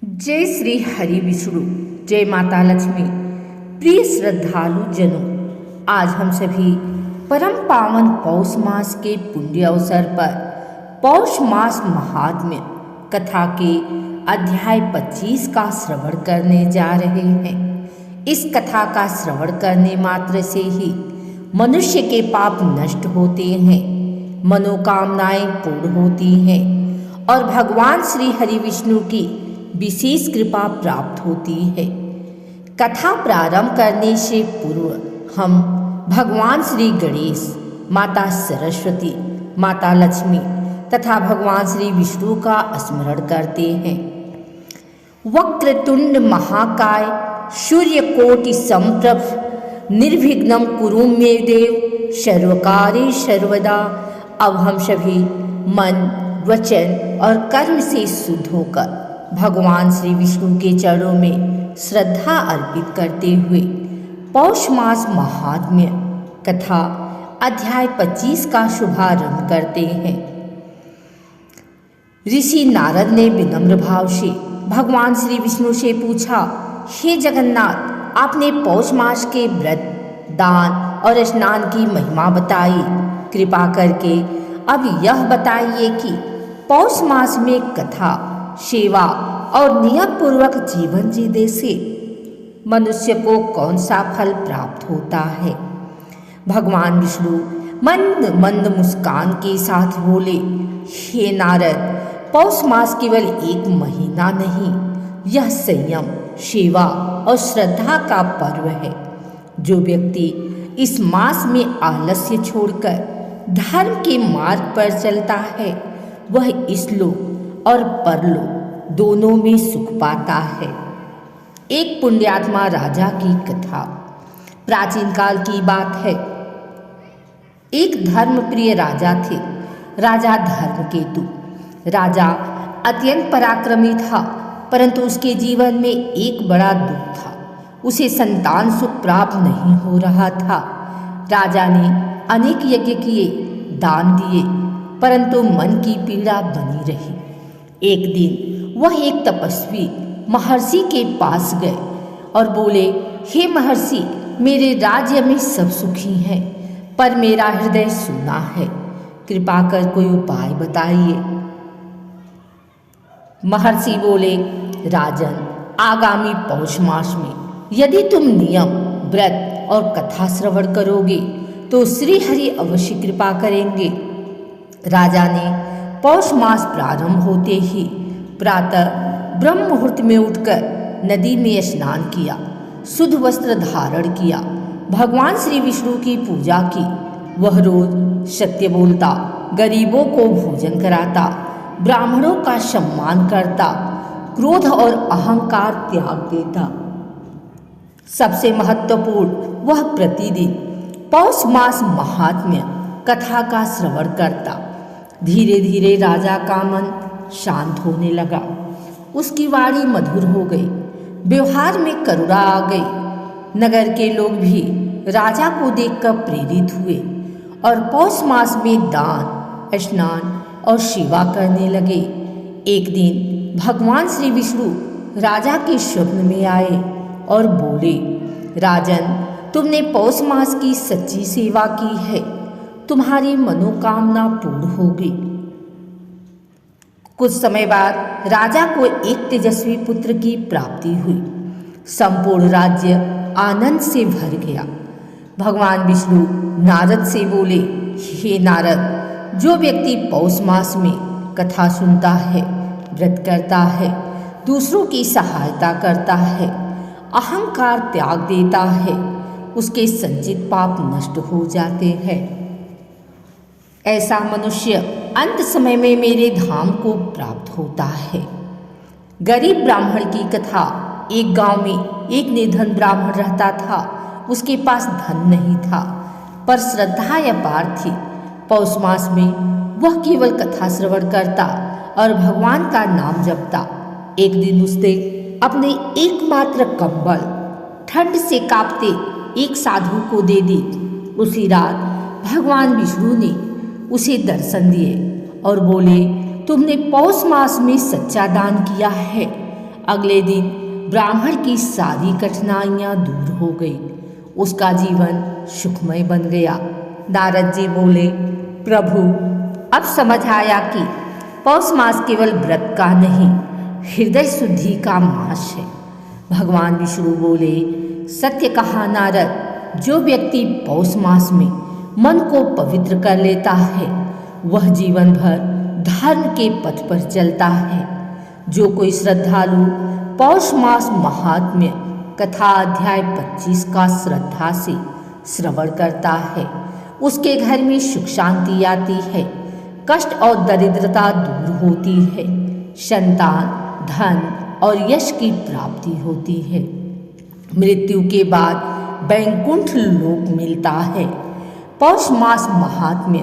जय श्री हरि विष्णु, जय माता लक्ष्मी। प्रिय श्रद्धालु जनों, आज हम सभी परम पावन पौष मास के पुण्य अवसर पर पौष मास महात्म्य कथा के अध्याय 25 का श्रवण करने जा रहे हैं। इस कथा का श्रवण करने मात्र से ही मनुष्य के पाप नष्ट होते हैं, मनोकामनाएं पूर्ण होती हैं और भगवान श्री हरि विष्णु की विशेष कृपा प्राप्त होती है। कथा प्रारंभ करने से पूर्व हम भगवान श्री गणेश, माता सरस्वती, माता लक्ष्मी तथा भगवान श्री विष्णु का स्मरण करते हैं। वक्रतुंड महाकाय, सूर्यकोटि समप्रभ, निर्विघ्नं कुरु मे देव, सर्वकार्ये सर्वदा। अब हम सभी मन, वचन और कर्म से शुद्ध होकर भगवान श्री विष्णु के चरणों में श्रद्धा अर्पित करते हुए पौष मास महात्म्य कथा अध्याय 25 का शुभारंभ करते हैं। ऋषि नारद ने विनम्र भाव से भगवान श्री विष्णु से पूछा, हे जगन्नाथ, आपने पौष मास के व्रत, दान और स्नान की महिमा बताई। कृपा करके अब यह बताइए कि पौष मास में कथा, सेवा और नियम पूर्वक जीवन जीने से मनुष्य को कौन सा फल प्राप्त होता है। भगवान विष्णु मंद मंद मुस्कान के साथ बोले, हे नारद, पौष मास केवल एक महीना नहीं, यह संयम, सेवा और श्रद्धा का पर्व है। जो व्यक्ति इस मास में आलस्य छोड़कर धर्म के मार्ग पर चलता है, वह इस लोक और परलोक दोनों में सुख पाता है। एक पुण्यात्मा राजा की कथा। प्राचीन काल की बात है। एक धर्मप्रिय राजा थे, राजा धर्मकेतु। राजा अत्यंत पराक्रमी था, परंतु उसके जीवन में एक बड़ा दुख था। उसे संतान सुख प्राप्त नहीं हो रहा था। राजा ने अनेक यज्ञ किए, दान दिए, परंतु मन की पीड़ा बनी रही। एक दिन वह एक तपस्वी महर्षि के पास गए और बोले, हे महर्षि, मेरे राज्य में सब सुखी हैं, पर मेरा हृदय सूना है। कृपा कर कोई उपाय बताइए। महर्षि बोले, राजन, आगामी पौष मास में यदि तुम नियम, व्रत और कथा श्रवण करोगे तो श्री हरि अवश्य कृपा करेंगे। राजा ने पौष मास प्रारंभ होते ही प्रातः ब्रह्म मुहूर्त में उठकर नदी में स्नान किया, शुद्ध वस्त्र धारण किया, भगवान श्री विष्णु की पूजा की। वह रोज सत्य बोलता, गरीबों को भोजन कराता, ब्राह्मणों का सम्मान करता, क्रोध और अहंकार त्याग देता। सबसे महत्वपूर्ण, वह प्रतिदिन पौष मास महात्म्य कथा का श्रवण करता। धीरे धीरे राजा का मन शांत होने लगा। उसकी वाणी मधुर हो गई, व्यवहार में करुणा आ गई। नगर के लोग भी राजा को देखकर प्रेरित हुए और पौष मास में दान, स्नान और सेवा करने लगे। एक दिन भगवान श्री विष्णु राजा के स्वप्न में आए और बोले, राजन, तुमने पौष मास की सच्ची सेवा की है, तुम्हारी मनोकामना पूर्ण होगी। कुछ समय बाद राजा को एक तेजस्वी पुत्र की प्राप्ति हुई। संपूर्ण राज्य आनंद से भर गया। भगवान विष्णु नारद से बोले, हे नारद, जो व्यक्ति पौष मास में कथा सुनता है, व्रत करता है, दूसरों की सहायता करता है, अहंकार त्याग देता है, उसके संचित पाप नष्ट हो जाते हैं। ऐसा मनुष्य अंत समय में मेरे धाम को प्राप्त होता है। गरीब ब्राह्मण की कथा। एक गांव में एक निर्धन ब्राह्मण रहता था। उसके पास धन नहीं था, पर श्रद्धा अपार थी। पौष मास में वह केवल कथा श्रवण करता और भगवान का नाम जपता। एक दिन उसने अपने एकमात्र कंबल ठंड से कांपते एक साधु को दे दी। उसी रात भगवान विष्णु ने उसे दर्शन दिए और बोले, तुमने पौष मास में सच्चा दान किया है, अगले दिन ब्राह्मण की सारी कठिनाइयाँ दूर हो गई। उसका जीवन सुखमय बन गया। नारद जी बोले, प्रभु अब समझ आया कि पौष मास केवल व्रत का नहीं, हृदय शुद्धि का मास है। भगवान विष्णु बोले, सत्य कहा नारद, जो व्यक्ति पौष मास में मन को पवित्र कर लेता है वह जीवन भर धर्म के पथ पर चलता है। जो कोई श्रद्धालु पौष मास महात्म्य कथा अध्याय 25 का श्रद्धा से श्रवण करता है उसके घर में सुख शांति आती है, कष्ट और दरिद्रता दूर होती है, संतान, धन और यश की प्राप्ति होती है। मृत्यु के बाद वैकुंठ लोक मिलता है। पौष मास महात्म्य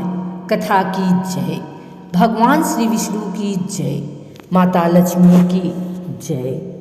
कथा की जय। भगवान श्री विष्णु की जय। माता लक्ष्मी की जय।